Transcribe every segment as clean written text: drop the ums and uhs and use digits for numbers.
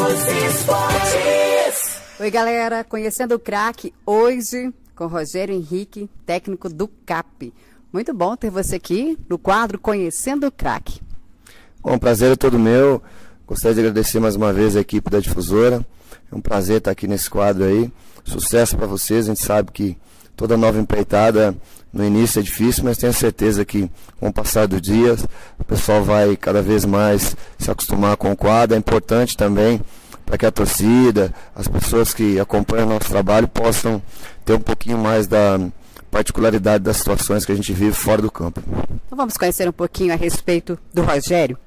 nos esportes. Oi, galera, conhecendo o craque hoje com Rogério Henrique, técnico do CAP. Muito bom ter você aqui no quadro Conhecendo o Craque. Bom, o prazer é todo meu. Gostaria de agradecer mais uma vez a equipe da Difusora. É um prazer estar aqui nesse quadro aí. Sucesso para vocês. A gente sabe que toda nova empreitada no início é difícil, mas tenho certeza que com o passar dos dias o pessoal vai cada vez mais se acostumar com o quadro. É importante também para que a torcida, as pessoas que acompanham o nosso trabalho possam ter um pouquinho mais da particularidade das situações que a gente vive fora do campo. Então vamos conhecer um pouquinho a respeito do Rogério.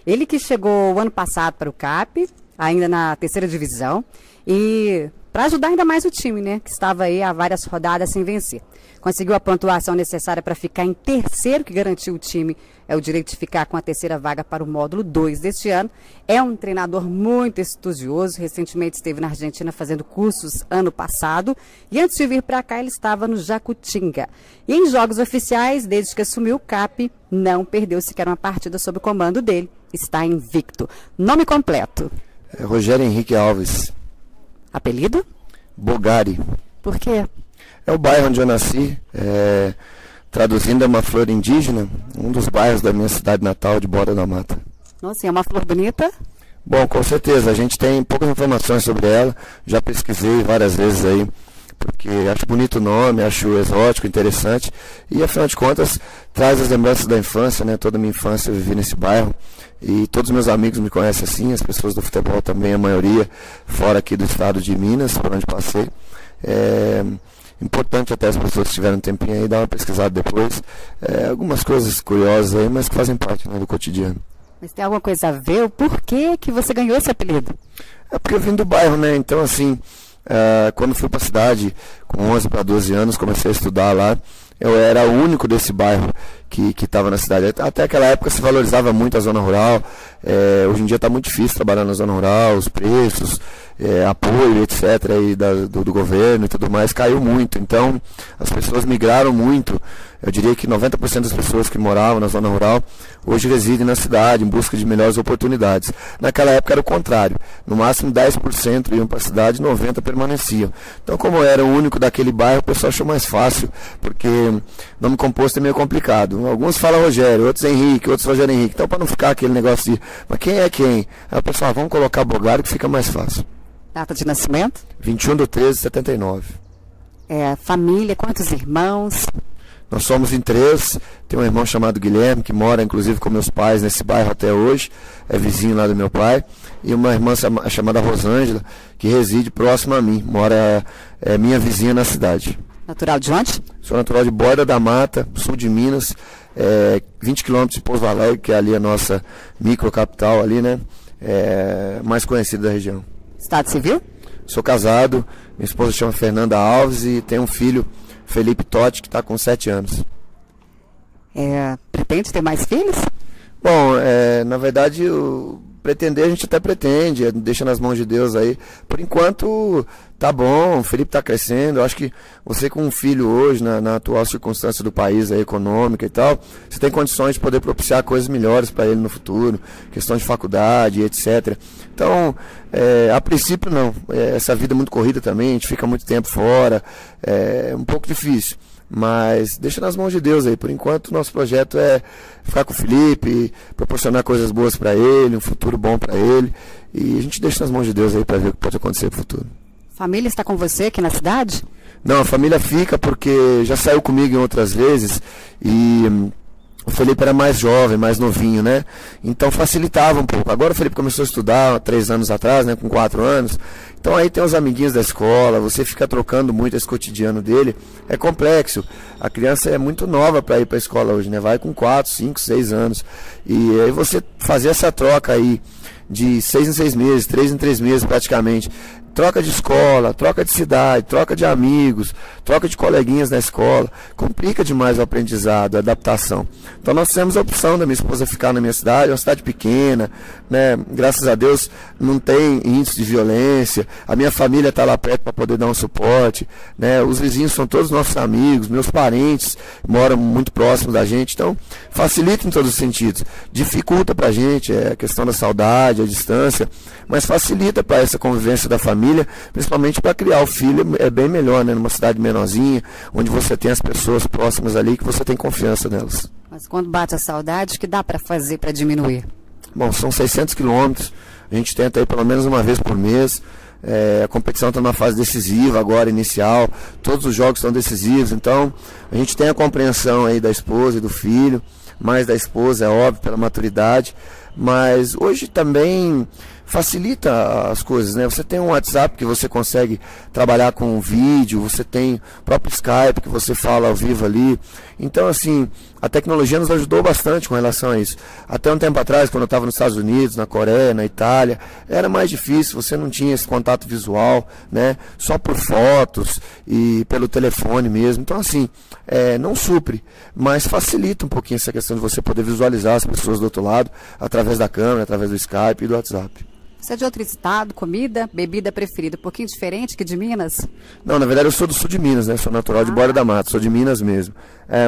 Ele que chegou o ano passado para o CAP, ainda na terceira divisão, e para ajudar ainda mais o time, né, que estava aí há várias rodadas sem vencer. Conseguiu a pontuação necessária para ficar em terceiro, que garantiu o time o direito de ficar com a terceira vaga para o módulo 2 deste ano. É um treinador muito estudioso, recentemente esteve na Argentina fazendo cursos ano passado, e antes de vir para cá ele estava no Jacutinga. E em jogos oficiais, desde que assumiu o CAP, não perdeu sequer uma partida sob o comando dele. Está invicto. Nome completo? Rogério Henrique Alves. Apelido? Bogari. Por quê? É o bairro onde eu nasci, traduzindo é uma flor indígena, um dos bairros da minha cidade natal, de Borda da Mata. Nossa, é uma flor bonita? Bom, com certeza, a gente tem poucas informações sobre ela, já pesquisei várias vezes aí, porque acho bonito o nome, acho exótico, interessante, e afinal de contas traz as lembranças da infância, né? Toda a minha infância eu vivi nesse bairro, e todos os meus amigos me conhecem assim, as pessoas do futebol também, a maioria, fora aqui do estado de Minas, por onde passei. Importante até as pessoas que tiverem um tempinho aí, dar uma pesquisada depois. Algumas coisas curiosas aí, mas que fazem parte, né, do cotidiano. Mas tem alguma coisa a ver? O porquê que você ganhou esse apelido? É porque eu vim do bairro, né? Então, assim, quando fui para a cidade, com 11 para 12 anos, comecei a estudar lá. Eu era o único desse bairro que estava na cidade. Até aquela época se valorizava muito a zona rural. Hoje em dia está muito difícil trabalhar na zona rural, os preços, apoio, etc. Aí do governo e tudo mais, caiu muito. Então as pessoas migraram muito. Eu diria que 90% das pessoas que moravam na zona rural hoje residem na cidade em busca de melhores oportunidades. Naquela época era o contrário. No máximo 10% iam para a cidade, 90% permaneciam. Então, como eu era o único daquele bairro, o pessoal achou mais fácil, porque nome composto é meio complicado. Alguns falam Rogério, outros Henrique, outros Rogério Henrique. Então, para não ficar aquele negócio de, mas quem é quem? Aí o pessoal, vamos colocar Bogari que fica mais fácil. Data de nascimento? 21/13/79. Família, quantos irmãos? Nós somos em 3, tem um irmão chamado Guilherme, que mora inclusive com meus pais nesse bairro até hoje, é vizinho lá do meu pai, e uma irmã chamada Rosângela, que reside próximo a mim, mora, minha vizinha na cidade. Natural de onde? Sou natural de Borda da Mata, sul de Minas, 20 quilômetros de Pouso Alegre, que é ali a nossa microcapital ali, né, mais conhecida da região. Estado civil? Sou casado, minha esposa chama Fernanda Alves e tem um filho, Felipe Totti, que está com 7 anos. Pretende ter mais filhos? Bom, na verdade, pretender a gente até pretende, deixa nas mãos de Deus aí. Por enquanto, tá bom, o Felipe está crescendo. Eu acho que você com um filho hoje, na atual circunstância do país aí, econômica e tal, você tem condições de poder propiciar coisas melhores para ele no futuro, questão de faculdade, etc. Então, a princípio não. Essa vida é muito corrida também, a gente fica muito tempo fora, é um pouco difícil. Mas deixa nas mãos de Deus aí. Por enquanto, o nosso projeto é ficar com o Felipe, proporcionar coisas boas para ele, um futuro bom para ele. E a gente deixa nas mãos de Deus aí para ver o que pode acontecer no futuro. Família está com você aqui na cidade? Não, a família fica porque já saiu comigo em outras vezes e o Felipe era mais jovem, mais novinho, né? Então facilitava um pouco. Agora o Felipe começou a estudar 3 anos atrás, né? Com 4 anos. Então aí tem os amiguinhos da escola, você fica trocando muito esse cotidiano dele. É complexo. A criança é muito nova para ir para a escola hoje, né? Vai com 4, 5, 6 anos. E aí você fazer essa troca aí de 6 em 6 meses, 3 em 3 meses praticamente, troca de escola, troca de cidade, troca de amigos, troca de coleguinhas na escola, complica demais o aprendizado, a adaptação. Então nós fizemos a opção da minha esposa ficar na minha cidade, uma cidade pequena, né? Graças a Deus não tem índice de violência, a minha família está lá perto para poder dar um suporte, né? Os vizinhos são todos nossos amigos, meus parentes moram muito próximos da gente, então facilita em todos os sentidos. Dificulta para a gente a questão da saudade, a distância, mas facilita para essa convivência da família, principalmente para criar o filho, é bem melhor, né? Numa cidade menorzinha, onde você tem as pessoas próximas ali, que você tem confiança nelas. Mas quando bate a saudade, o que dá para fazer para diminuir? Bom, são 600 quilômetros, a gente tenta aí pelo menos uma vez por mês. A competição está numa fase decisiva agora, inicial, todos os jogos são decisivos, então a gente tem a compreensão aí da esposa e do filho, mais da esposa, é óbvio, pela maturidade, mas hoje também facilita as coisas, né? Você tem um WhatsApp que você consegue trabalhar com um vídeo, você tem o próprio Skype que você fala ao vivo ali. Então, assim, a tecnologia nos ajudou bastante com relação a isso. Até um tempo atrás, quando eu estava nos Estados Unidos, na Coreia, na Itália, era mais difícil, você não tinha esse contato visual, né? Só por fotos e pelo telefone mesmo. Então, assim, não supre, mas facilita um pouquinho essa questão de você poder visualizar as pessoas do outro lado, através da câmera, através do Skype e do WhatsApp. Você é de outro estado, comida, bebida preferida, um pouquinho diferente que de Minas? Não, na verdade eu sou do sul de Minas, né? Sou natural de Borda da Mata, sou de Minas mesmo.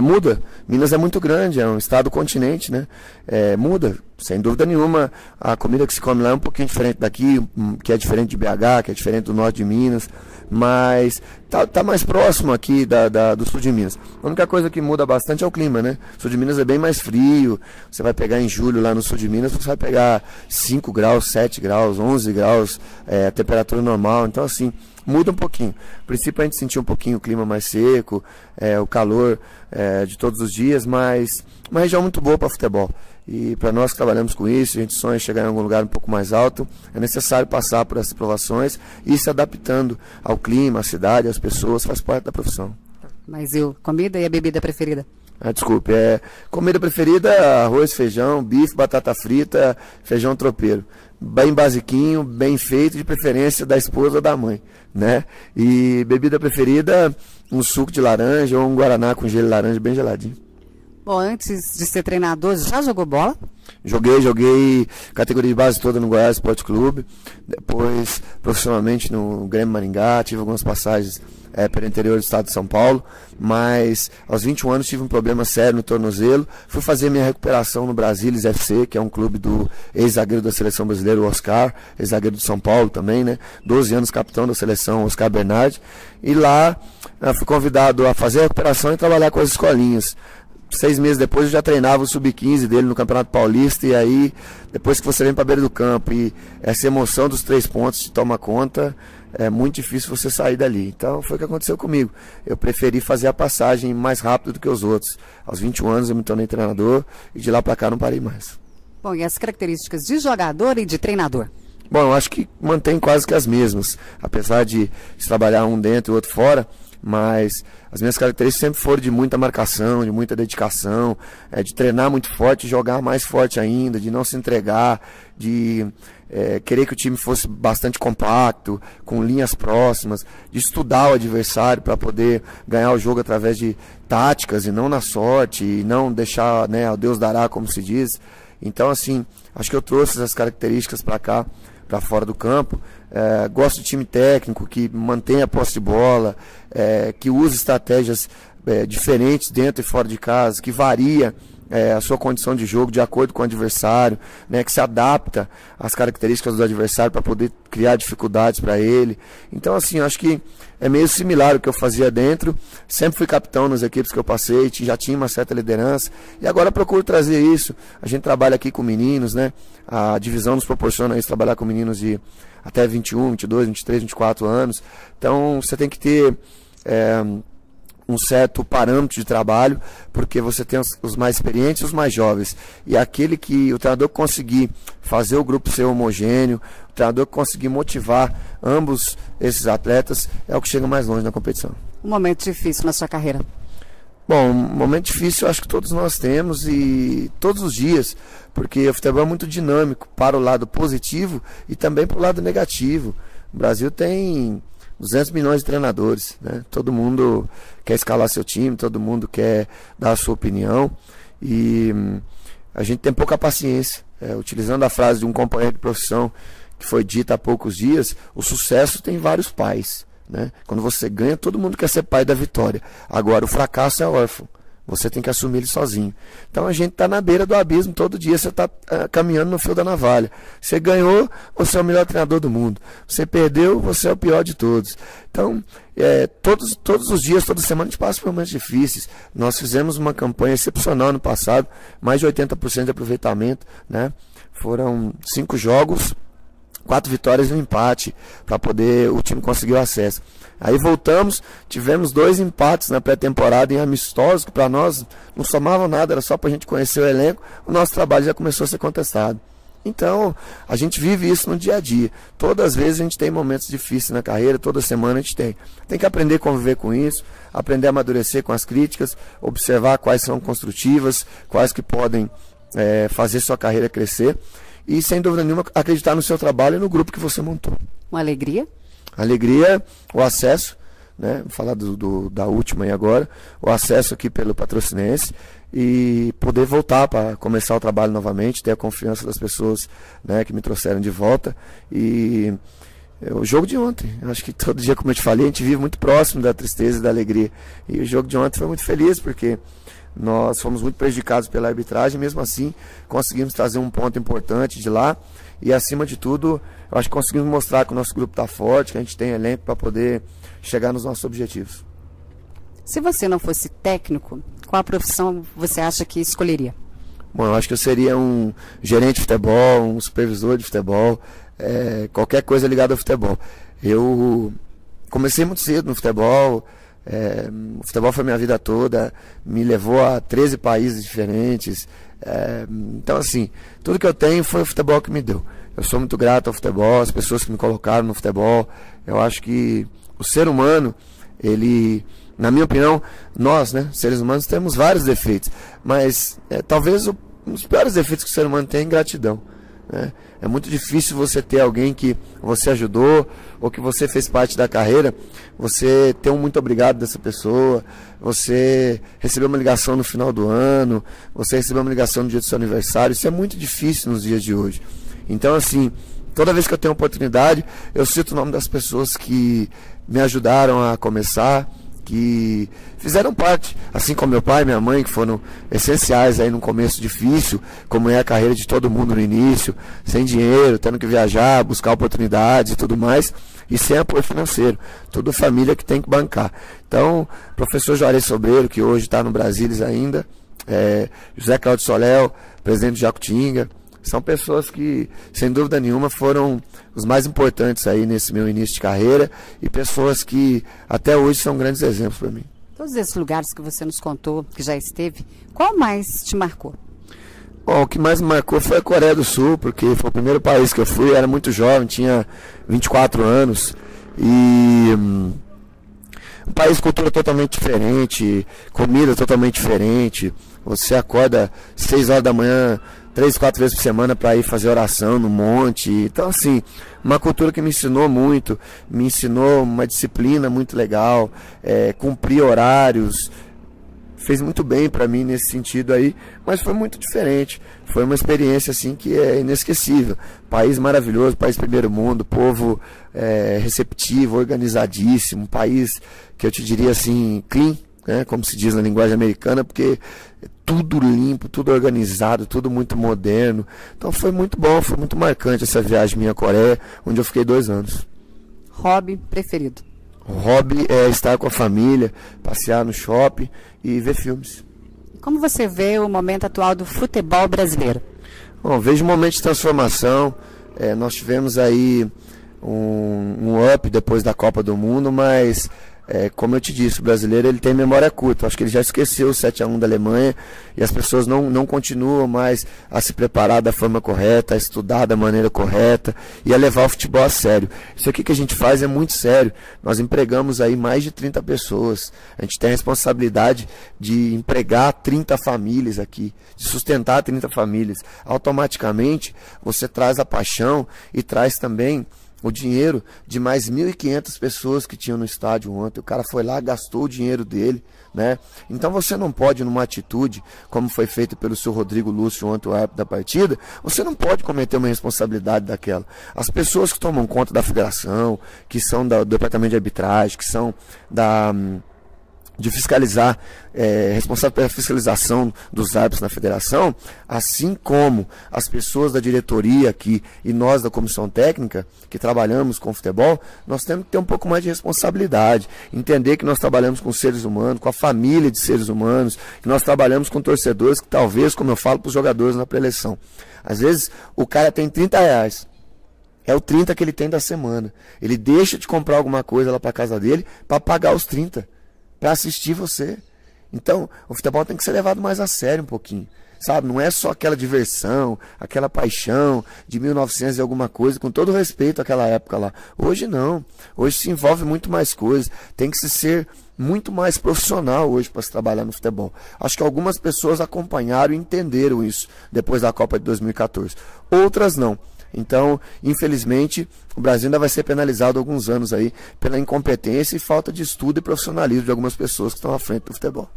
Muda, Minas é muito grande, é um estado continente, né? Muda, sem dúvida nenhuma, a comida que se come lá é um pouquinho diferente daqui, que é diferente de BH, que é diferente do norte de Minas, mas tá mais próximo aqui do sul de Minas. A única coisa que muda bastante é o clima, né? O sul de Minas é bem mais frio, você vai pegar em julho lá no sul de Minas, você vai pegar 5 graus, 7 graus, 11 graus, a temperatura normal, então assim, muda um pouquinho. A princípio a gente sentiu um pouquinho o clima mais seco, o calor de todos os dias, mas uma região muito boa para futebol. E para nós que trabalhamos com isso, a gente sonha em chegar em algum lugar um pouco mais alto, é necessário passar por essas provações e ir se adaptando ao clima, à cidade, às pessoas, faz parte da profissão. Mas comida e a bebida preferida? Desculpe, comida preferida, arroz, feijão, bife, batata frita, feijão tropeiro. Bem basiquinho, bem feito, de preferência da esposa ou da mãe, né? E bebida preferida, um suco de laranja ou um guaraná com gelo de laranja bem geladinho. Bom, antes de ser treinador, já jogou bola? Joguei categoria de base toda no Goiás Esporte Clube, depois profissionalmente no Grêmio Maringá, tive algumas passagens pelo interior do estado de São Paulo, mas aos 21 anos tive um problema sério no tornozelo, fui fazer minha recuperação no Brasilis FC, que é um clube do ex-zagueiro da seleção brasileira, o Oscar, ex-zagueiro do São Paulo também, né? 12 anos capitão da seleção, Oscar Bernardi, e lá fui convidado a fazer a recuperação e trabalhar com as escolinhas. 6 meses depois eu já treinava o sub-15 dele no Campeonato Paulista, e aí depois que você vem para a beira do campo e essa emoção dos 3 pontos te toma conta, é muito difícil você sair dali. Então foi o que aconteceu comigo, eu preferi fazer a passagem mais rápido do que os outros. Aos 21 anos eu me tornei treinador e de lá para cá não parei mais. Bom, e as características de jogador e de treinador? Bom, eu acho que mantém quase que as mesmas, apesar de se trabalhar um dentro e o outro fora, mas as minhas características sempre foram de muita marcação, de muita dedicação, de treinar muito forte, jogar mais forte ainda, de não se entregar, de querer que o time fosse bastante compacto, com linhas próximas, de estudar o adversário para poder ganhar o jogo através de táticas e não na sorte, e não deixar, né, ao Deus dará, como se diz. Então, assim, acho que eu trouxe essas características para cá, para fora do campo. Gosto de time técnico que mantém a posse de bola, que usa estratégias diferentes dentro e fora de casa, que varia a sua condição de jogo de acordo com o adversário, né, que se adapta às características do adversário para poder criar dificuldades para ele. Então, assim, acho que é meio similar ao que eu fazia dentro. Sempre fui capitão nas equipes que eu passei, já tinha uma certa liderança, e agora procuro trazer isso. A gente trabalha aqui com meninos, né? A divisão nos proporciona isso, trabalhar com meninos de até 21, 22, 23, 24 anos. Então, você tem que ter um certo parâmetro de trabalho, porque você tem os mais experientes e os mais jovens. E aquele que o treinador conseguir fazer o grupo ser homogêneo, o treinador conseguir motivar ambos esses atletas, é o que chega mais longe na competição. Um momento difícil na sua carreira? Bom, um momento difícil eu acho que todos nós temos, e todos os dias, porque o futebol é muito dinâmico para o lado positivo e também para o lado negativo. O Brasil tem 200 milhões de treinadores, né? Todo mundo quer escalar seu time, todo mundo quer dar a sua opinião e a gente tem pouca paciência. Utilizando a frase de um companheiro de profissão que foi dita há poucos dias, o sucesso tem vários pais, né? Quando você ganha, todo mundo quer ser pai da vitória. Agora, o fracasso é órfão. Você tem que assumir ele sozinho. Então a gente está na beira do abismo todo dia. Você está caminhando no fio da navalha. Você ganhou, você é o melhor treinador do mundo. Você perdeu, você é o pior de todos. Então, todos os dias, toda semana a gente passa por momentos difíceis. Nós fizemos uma campanha excepcional no passado, mais de 80% de aproveitamento, né? Foram 5 jogos, 4 vitórias e um empate para poder o time conseguir o acesso. Aí voltamos, tivemos 2 empates na pré-temporada em amistosos, que para nós não somavam nada, era só para a gente conhecer o elenco. O nosso trabalho já começou a ser contestado. Então, a gente vive isso no dia a dia. Todas as vezes a gente tem momentos difíceis na carreira, toda semana a gente tem. Tem que aprender a conviver com isso, aprender a amadurecer com as críticas, observar quais são construtivas, quais que podem fazer sua carreira crescer. E, sem dúvida nenhuma, acreditar no seu trabalho e no grupo que você montou. Uma alegria? Alegria, o acesso, né? Vou falar da última aí agora, o acesso aqui pelo Patrocinense e poder voltar para começar o trabalho novamente, ter a confiança das pessoas, né, que me trouxeram de volta. E o jogo de ontem, acho que todo dia, como eu te falei, a gente vive muito próximo da tristeza e da alegria. E o jogo de ontem foi muito feliz, porque nós fomos muito prejudicados pela arbitragem, mesmo assim conseguimos trazer um ponto importante de lá. E acima de tudo, eu acho que conseguimos mostrar que o nosso grupo está forte, que a gente tem elenco para poder chegar nos nossos objetivos. Se você não fosse técnico, qual a profissão você acha que escolheria? Bom, eu acho que eu seria um gerente de futebol, um supervisor de futebol, qualquer coisa ligada ao futebol. Eu comecei muito cedo no futebol, o futebol foi minha vida toda, me levou a 13 países diferentes. Então, assim, tudo que eu tenho foi o futebol que me deu. Eu sou muito grato ao futebol, às pessoas que me colocaram no futebol. Eu acho que o ser humano, ele, na minha opinião, nós, né, seres humanos, temos vários defeitos, mas talvez um dos piores defeitos que o ser humano tem é ingratidão, né? É muito difícil você ter alguém que você ajudou ou que você fez parte da carreira, você ter um muito obrigado dessa pessoa, você receber uma ligação no final do ano, você receber uma ligação no dia do seu aniversário. Isso é muito difícil nos dias de hoje. Então, assim, toda vez que eu tenho oportunidade, eu cito o nome das pessoas que me ajudaram a começar, que fizeram parte, assim como meu pai e minha mãe, que foram essenciais aí num começo difícil, como é a carreira de todo mundo no início, sem dinheiro, tendo que viajar, buscar oportunidades e tudo mais, e sem apoio financeiro. Toda família que tem que bancar. Então, professor Juarez Sobreiro, que hoje está no Brasília ainda, José Claudio Soléu, presidente de Jacutinga, são pessoas que, sem dúvida nenhuma, foram os mais importantes aí nesse meu início de carreira e pessoas que até hoje são grandes exemplos para mim. Todos esses lugares que você nos contou, que já esteve, qual mais te marcou? Bom, o que mais me marcou foi a Coreia do Sul, porque foi o primeiro país que eu fui, eu era muito jovem, tinha 24 anos e um país, cultura totalmente diferente, comida totalmente diferente. Você acorda 6 horas da manhã, 3, 4 vezes por semana para ir fazer oração no monte. Então, assim, uma cultura que me ensinou muito, me ensinou uma disciplina muito legal, cumprir horários, fez muito bem para mim nesse sentido aí, mas foi muito diferente. Foi uma experiência assim que é inesquecível. País maravilhoso, país primeiro mundo, povo receptivo, organizadíssimo, país que eu te diria assim, clean, né, como se diz na linguagem americana, porque tudo limpo, tudo organizado, tudo muito moderno. Então foi muito bom, foi muito marcante essa viagem minha à Coreia, onde eu fiquei 2 anos. Hobby preferido? O hobby é estar com a família, passear no shopping e ver filmes. Como você vê o momento atual do futebol brasileiro? Bom, vejo um momento de transformação. Nós tivemos aí um up depois da Copa do Mundo, mas como eu te disse, o brasileiro ele tem memória curta. Acho que ele já esqueceu o 7-1 da Alemanha e as pessoas não continuam mais a se preparar da forma correta, a estudar da maneira correta e a levar o futebol a sério. Isso aqui que a gente faz é muito sério. Nós empregamos aí mais de 30 pessoas. A gente tem a responsabilidade de empregar 30 famílias aqui, de sustentar 30 famílias. Automaticamente você traz a paixão e traz também o dinheiro de mais 1.500 pessoas que tinham no estádio ontem. O cara foi lá, gastou o dinheiro dele, né? Então você não pode, numa atitude, como foi feito pelo seu Rodrigo Lúcio ontem, o árbitro da partida, você não pode cometer uma responsabilidade daquela. As pessoas que tomam conta da federação, que são do departamento de arbitragem, que são de fiscalizar, responsável pela fiscalização dos árbitros na federação, assim como as pessoas da diretoria aqui e nós da comissão técnica, que trabalhamos com futebol, nós temos que ter um pouco mais de responsabilidade, entender que nós trabalhamos com seres humanos, com a família de seres humanos, que nós trabalhamos com torcedores que talvez, como eu falo para os jogadores na pré-eleição, às vezes o cara tem R$30, é o 30 que ele tem da semana, ele deixa de comprar alguma coisa lá para casa dele para pagar os 30, para assistir você. Então, o futebol tem que ser levado mais a sério um pouquinho, sabe? Não é só aquela diversão, aquela paixão de 1900 e alguma coisa, com todo respeito àquela época lá. Hoje não. Hoje se envolve muito mais coisas. Tem que se ser muito mais profissional hoje para se trabalhar no futebol. Acho que algumas pessoas acompanharam e entenderam isso depois da Copa de 2014. Outras não. Então, infelizmente, o Brasil ainda vai ser penalizado alguns anos aí pela incompetência e falta de estudo e profissionalismo de algumas pessoas que estão à frente do futebol.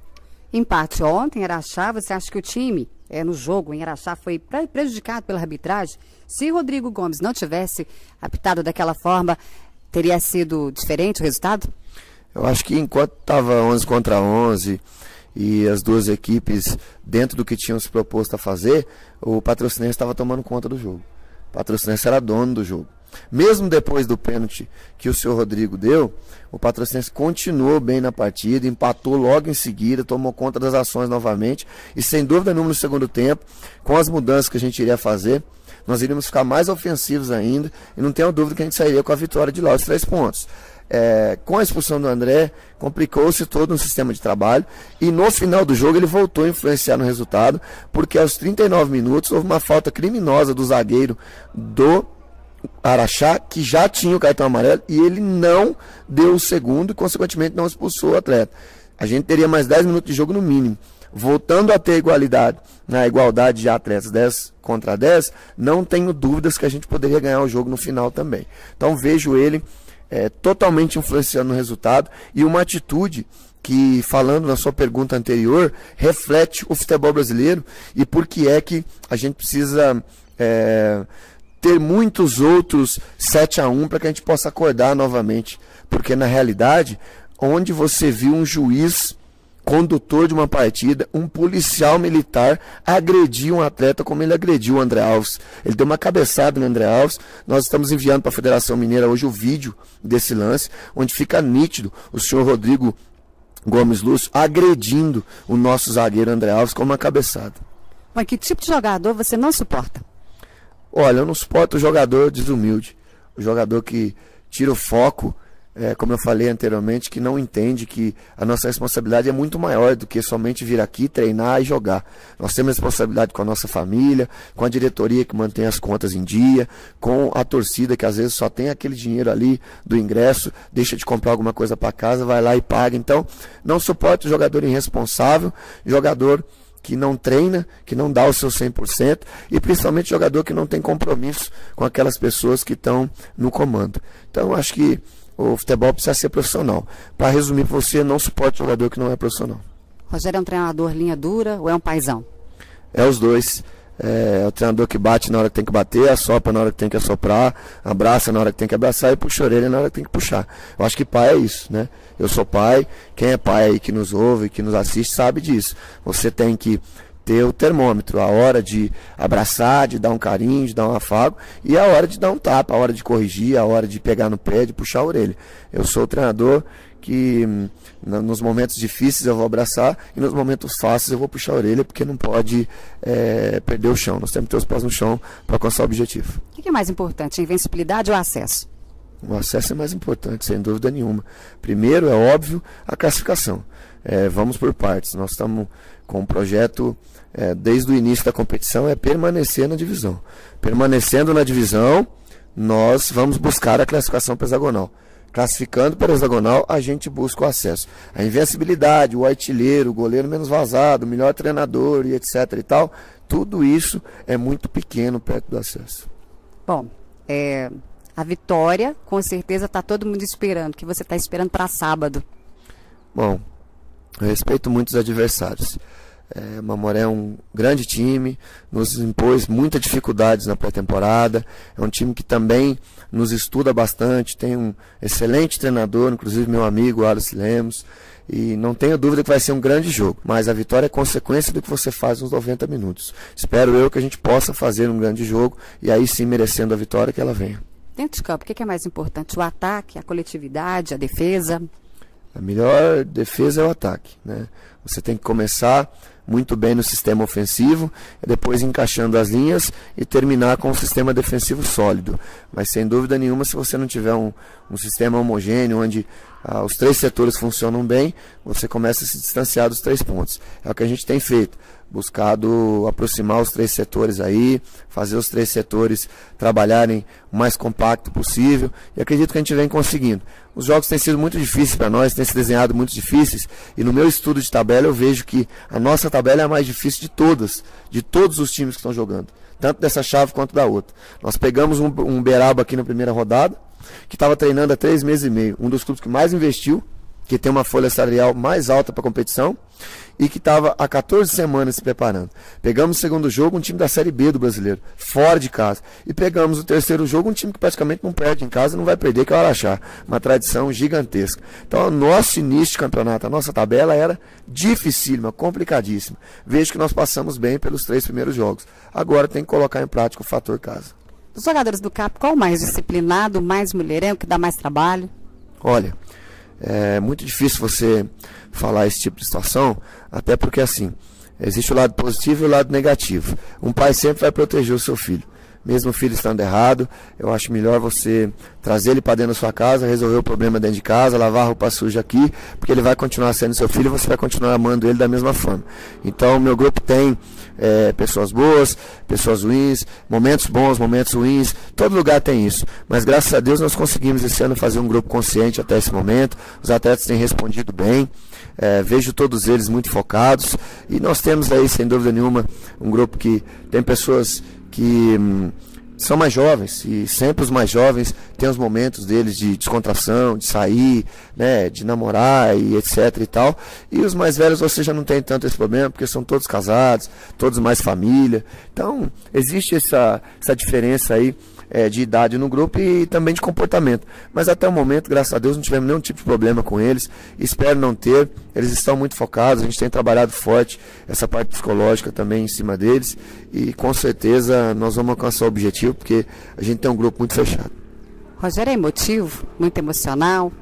Empate ontem em Araxá, você acha que o time no jogo em Araxá foi prejudicado pela arbitragem? Se Rodrigo Gomes não tivesse apitado daquela forma, teria sido diferente o resultado? Eu acho que enquanto estava 11 contra 11 e as duas equipes dentro do que tinham se proposto a fazer, o Patrocinense estava tomando conta do jogo. O Patrocinense era dono do jogo. Mesmo depois do pênalti que o seu Rodrigo deu, o Patrocinense continuou bem na partida, empatou logo em seguida, tomou conta das ações novamente e sem dúvida nenhuma no segundo tempo, com as mudanças que a gente iria fazer, nós iríamos ficar mais ofensivos ainda e não tenho dúvida que a gente sairia com a vitória de lá, os 3 pontos. Com a expulsão do André, complicou-se todo um sistema de trabalho e no final do jogo ele voltou a influenciar no resultado, porque aos 39 minutos houve uma falta criminosa do zagueiro do Araxá, que já tinha o cartão amarelo e ele não deu o segundo e consequentemente não expulsou o atleta. A gente teria mais 10 minutos de jogo no mínimo. Voltando a ter igualdade, na igualdade de atletas 10 contra 10, não tenho dúvidas que a gente poderia ganhar o jogo no final também. Então vejo ele totalmente influenciando no resultado e uma atitude que, falando na sua pergunta anterior, reflete o futebol brasileiro e por que é que a gente precisa ter muitos outros 7-1 para que a gente possa acordar novamente, porque na realidade, onde você viu um juiz condutor de uma partida, um policial militar agredir um atleta como ele agrediu o André Alves. Ele deu uma cabeçada no André Alves. Nós estamos enviando para a Federação Mineira hoje o vídeo desse lance, onde fica nítido o senhor Rodrigo Gomes Lúcio agredindo o nosso zagueiro André Alves com uma cabeçada. Mas que tipo de jogador você não suporta? Olha, eu não suporto o jogador desumilde, o jogador que tira o foco, como eu falei anteriormente, que não entende que a nossa responsabilidade é muito maior do que somente vir aqui, treinar e jogar. Nós temos responsabilidade com a nossa família, com a diretoria que mantém as contas em dia, com a torcida que às vezes só tem aquele dinheiro ali do ingresso, deixa de comprar alguma coisa para casa, vai lá e paga. Então, não suporto o jogador irresponsável, jogador que não treina, que não dá o seu 100% e principalmente jogador que não tem compromisso com aquelas pessoas que estão no comando. Então, acho que o futebol precisa ser profissional. Para resumir para você, não suporta jogador que não é profissional. Rogério é um treinador linha dura ou é um paizão? É os dois. É o treinador que bate na hora que tem que bater, assopra na hora que tem que assoprar, abraça na hora que tem que abraçar e puxa a orelha na hora que tem que puxar. Eu acho que pai é isso, né? Eu sou pai, quem é pai aí que nos ouve, que nos assiste, sabe disso. Você tem que ter o termômetro, a hora de abraçar, de dar um carinho, de dar um afago e a hora de dar um tapa, a hora de corrigir, a hora de pegar no pé, de puxar a orelha. Eu sou o treinador que nos momentos difíceis eu vou abraçar e nos momentos fáceis eu vou puxar a orelha, porque não pode perder o chão. Nós temos que ter os pés no chão para alcançar o objetivo. O que é mais importante, a invencibilidade ou o acesso? O acesso é mais importante, sem dúvida nenhuma. Primeiro, é óbvio, a classificação. Vamos por partes. Nós estamos com um projeto, desde o início da competição, permanecer na divisão. Permanecendo na divisão, nós vamos buscar a classificação para o hexagonal. Classificando para o hexagonal, a gente busca o acesso. A invencibilidade, o artilheiro, o goleiro menos vazado, o melhor treinador e etc e tal, tudo isso é muito pequeno perto do acesso. Bom, A vitória, com certeza, está todo mundo esperando. O que você está esperando para sábado? Bom, eu respeito muito os adversários. O Mamoré é um grande time, nos impôs muitas dificuldades na pré-temporada, é um time que também nos estuda bastante, tem um excelente treinador, inclusive meu amigo Alice Lemos, e não tenho dúvida que vai ser um grande jogo, mas a vitória é consequência do que você faz nos 90 minutos. Espero eu que a gente possa fazer um grande jogo e aí sim merecendo a vitória que ela venha. Dentro de campo, o que é mais importante? O ataque, a coletividade, a defesa? A melhor defesa é o ataque, né? Você tem que começar muito bem no sistema ofensivo, e depois encaixando as linhas e terminar com um sistema defensivo sólido. Mas sem dúvida nenhuma, se você não tiver um sistema homogêneo, onde os 3 setores funcionam bem, você começa a se distanciar dos 3 pontos. É o que a gente tem feito, buscado aproximar os 3 setores aí, fazer os 3 setores trabalharem o mais compacto possível, e acredito que a gente vem conseguindo. Os jogos têm sido muito difíceis para nós, têm se desenhado muito difíceis, e no meu estudo de tabela eu vejo que a nossa tabela é a mais difícil de todos os times que estão jogando, tanto dessa chave quanto da outra. Nós pegamos um Uberaba aqui na primeira rodada, que estava treinando há 3 meses e meio, um dos clubes que mais investiu, que tem uma folha salarial mais alta para a competição, e que estava há 14 semanas se preparando. Pegamos o segundo jogo, um time da Série B do Brasileiro, fora de casa. E pegamos o terceiro jogo, um time que praticamente não perde em casa, não vai perder, que é o Araxá. Uma tradição gigantesca. Então, o nosso início de campeonato, a nossa tabela era dificílima, complicadíssima. Vejo que nós passamos bem pelos 3 primeiros jogos. Agora tem que colocar em prática o fator casa. Dos jogadores do CAP, qual o mais disciplinado, mais mulherengo, que dá mais trabalho? Olha, é muito difícil você falar esse tipo de situação, até porque assim, existe o lado positivo e o lado negativo. Um pai sempre vai proteger o seu filho. Mesmo o filho estando errado, eu acho melhor você trazer ele para dentro da sua casa, resolver o problema dentro de casa, lavar a roupa suja aqui, porque ele vai continuar sendo seu filho e você vai continuar amando ele da mesma forma. Então, o meu grupo tem pessoas boas, pessoas ruins, momentos bons, momentos ruins, todo lugar tem isso. Mas graças a Deus nós conseguimos esse ano fazer um grupo consciente até esse momento, os atletas têm respondido bem, vejo todos eles muito focados, e nós temos aí, sem dúvida nenhuma, um grupo que tem pessoas que são mais jovens, e sempre os mais jovens têm os momentos deles de descontração, de sair, né, de namorar e etc e tal, e os mais velhos você já não tem tanto esse problema, porque são todos casados, todos mais família. Então existe essa diferença aí de idade no grupo e também de comportamento, mas até o momento, graças a Deus, não tivemos nenhum tipo de problema com eles, espero não ter. Eles estão muito focados, a gente tem trabalhado forte essa parte psicológica também em cima deles, e com certeza nós vamos alcançar o objetivo, porque a gente tem um grupo muito fechado. Rogério é emotivo, muito emocional?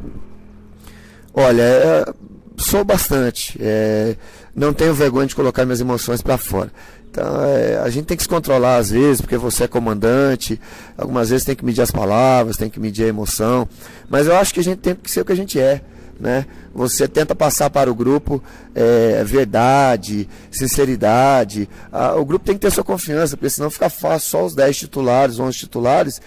Olha, sou bastante, não tenho vergonha de colocar minhas emoções para fora. Então, a gente tem que se controlar às vezes, porque você é comandante, algumas vezes tem que medir as palavras, tem que medir a emoção, mas eu acho que a gente tem que ser o que a gente é, né? Você tenta passar para o grupo verdade, sinceridade. O grupo tem que ter sua confiança, porque senão fica fácil só os 10 titulares, 11 titulares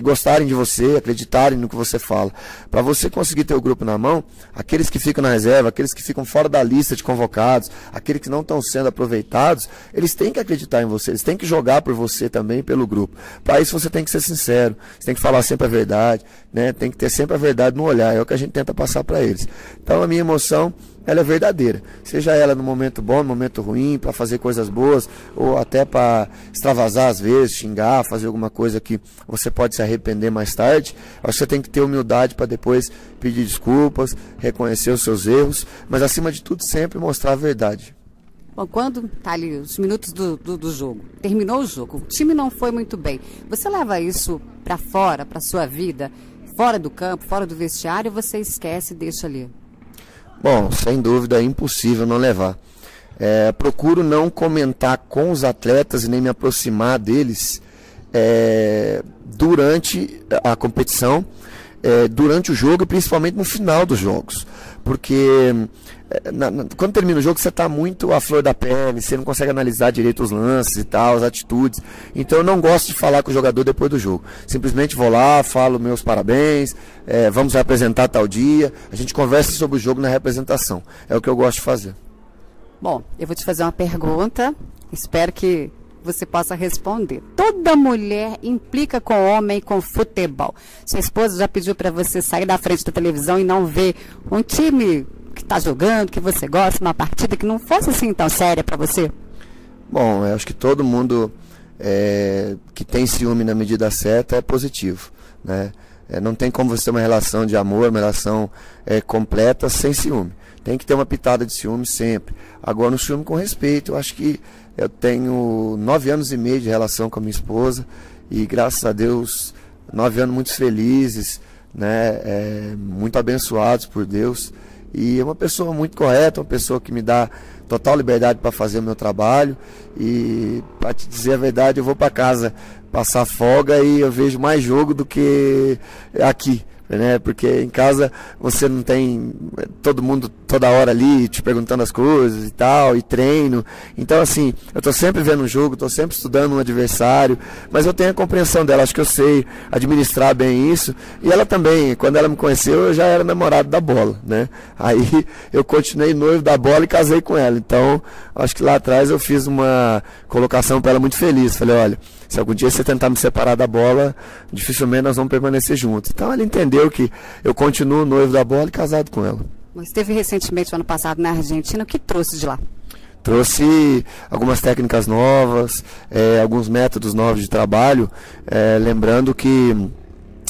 gostarem de você, acreditarem no que você fala. Para você conseguir ter o grupo na mão, aqueles que ficam na reserva, aqueles que ficam fora da lista de convocados, aqueles que não estão sendo aproveitados, eles têm que acreditar em você, eles têm que jogar por você também, pelo grupo. Para isso você tem que ser sincero, você tem que falar sempre a verdade, né? Tem que ter sempre a verdade no olhar, é o que a gente tenta passar para eles. Então a minha emoção, ela é verdadeira, seja ela no momento bom, no momento ruim, para fazer coisas boas, ou até para extravasar às vezes, xingar, fazer alguma coisa que você pode se arrepender mais tarde. Acho que você tem que ter humildade para depois pedir desculpas, reconhecer os seus erros, mas acima de tudo sempre mostrar a verdade. Bom, quando tá ali os minutos do jogo, terminou o jogo, o time não foi muito bem, você leva isso para fora, para sua vida, fora do campo, fora do vestiário, você esquece e deixa ali? Bom, sem dúvida é impossível não levar. Procuro não comentar com os atletas e nem me aproximar deles durante a competição, durante o jogo e principalmente no final dos jogos. Porque quando termina o jogo você está muito à flor da pele, você não consegue analisar direito os lances e tal, as atitudes. Então eu não gosto de falar com o jogador depois do jogo. Simplesmente vou lá, falo meus parabéns, vamos representar tal dia, a gente conversa sobre o jogo na representação. É o que eu gosto de fazer. Bom, eu vou te fazer uma pergunta, espero que você possa responder. Toda mulher implica com homem com futebol. Sua esposa já pediu para você sair da frente da televisão e não ver um time que está jogando, que você gosta, uma partida que não fosse assim tão séria para você? Bom, eu acho que todo mundo que tem ciúme na medida certa é positivo, né? Não tem como você ter uma relação de amor, uma relação completa sem ciúme. Tem que ter uma pitada de ciúme sempre. Agora, um ciúme com respeito. Eu acho que eu tenho 9 anos e meio de relação com a minha esposa e, graças a Deus, 9 anos muito felizes, né? Muito abençoados por Deus. E é uma pessoa muito correta, uma pessoa que me dá total liberdade para fazer o meu trabalho. E, para te dizer a verdade, eu vou para casa passar folga e eu vejo mais jogo do que aqui, né? Porque em casa você não tem todo mundo toda hora ali te perguntando as coisas e tal, e treino. Então, assim, eu estou sempre vendo um jogo, estou sempre estudando um adversário, mas eu tenho a compreensão dela, acho que eu sei administrar bem isso. E ela também, quando ela me conheceu, eu já era namorado da bola, né? Aí eu continuei noivo da bola e casei com ela. Então, acho que lá atrás eu fiz uma colocação para ela muito feliz. Falei, olha, se algum dia você tentar me separar da bola, dificilmente nós vamos permanecer juntos. Então ela entendeu que eu continuo noivo da bola e casado com ela. Você esteve recentemente, ano passado, na Argentina. O que trouxe de lá? Trouxe algumas técnicas novas, alguns métodos novos de trabalho, lembrando que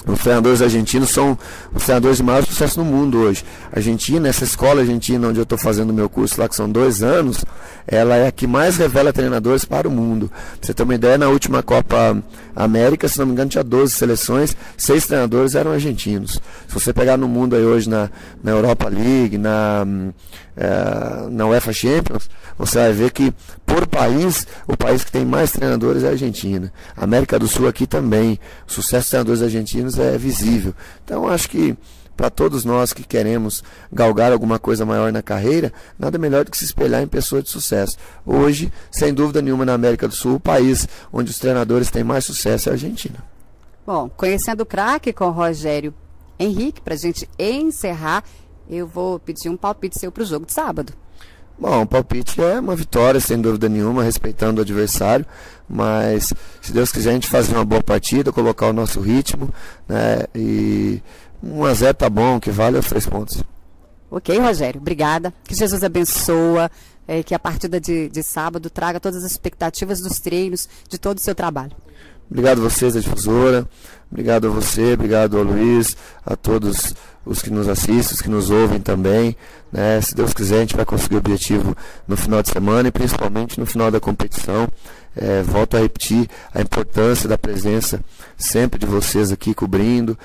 os treinadores argentinos são os treinadores de maior sucesso no mundo hoje. A Argentina, essa escola argentina onde eu estou fazendo o meu curso lá, que são 2 anos, ela é a que mais revela treinadores para o mundo. Pra você ter uma ideia, na última Copa América, se não me engano, tinha 12 seleções, 6 treinadores eram argentinos. Se você pegar no mundo aí hoje, na Europa League, na UEFA Champions, você vai ver que, por país, o país que tem mais treinadores é a Argentina. A América do Sul aqui também. O sucesso dos treinadores argentinos é visível. Então, acho que para todos nós que queremos galgar alguma coisa maior na carreira, nada melhor do que se espelhar em pessoas de sucesso. Hoje, sem dúvida nenhuma, na América do Sul, o país onde os treinadores têm mais sucesso é a Argentina. Bom, conhecendo o craque com o Rogério Henrique, para a gente encerrar, eu vou pedir um palpite seu para o jogo de sábado. Bom, o palpite é uma vitória, sem dúvida nenhuma, respeitando o adversário, mas se Deus quiser a gente fazer uma boa partida, colocar o nosso ritmo, né, e 1-0 tá bom, que vale os 3 pontos. Ok, Rogério, obrigada, que Jesus abençoa, que a partida de sábado traga todas as expectativas dos treinos, de todo o seu trabalho. Obrigado a vocês da difusora, obrigado a você, obrigado ao Luiz, a todos os que nos assistem, os que nos ouvem também, né? Se Deus quiser a gente vai conseguir o objetivo no final de semana e principalmente no final da competição. Volto a repetir a importância da presença sempre de vocês aqui cobrindo,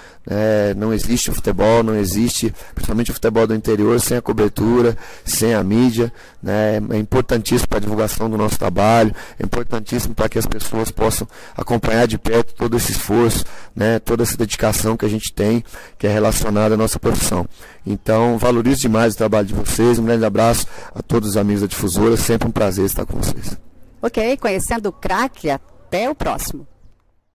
não existe o futebol, não existe, principalmente o futebol do interior, sem a cobertura, sem a mídia, né? É importantíssimo para a divulgação do nosso trabalho, é importantíssimo para que as pessoas possam acompanhar de perto todo esse esforço, né? Toda essa dedicação que a gente tem, que é relacionada à nossa profissão. Então, valorizo demais o trabalho de vocês, um grande abraço a todos os amigos da difusora, sempre um prazer estar com vocês. Ok, conhecendo o craque, até o próximo.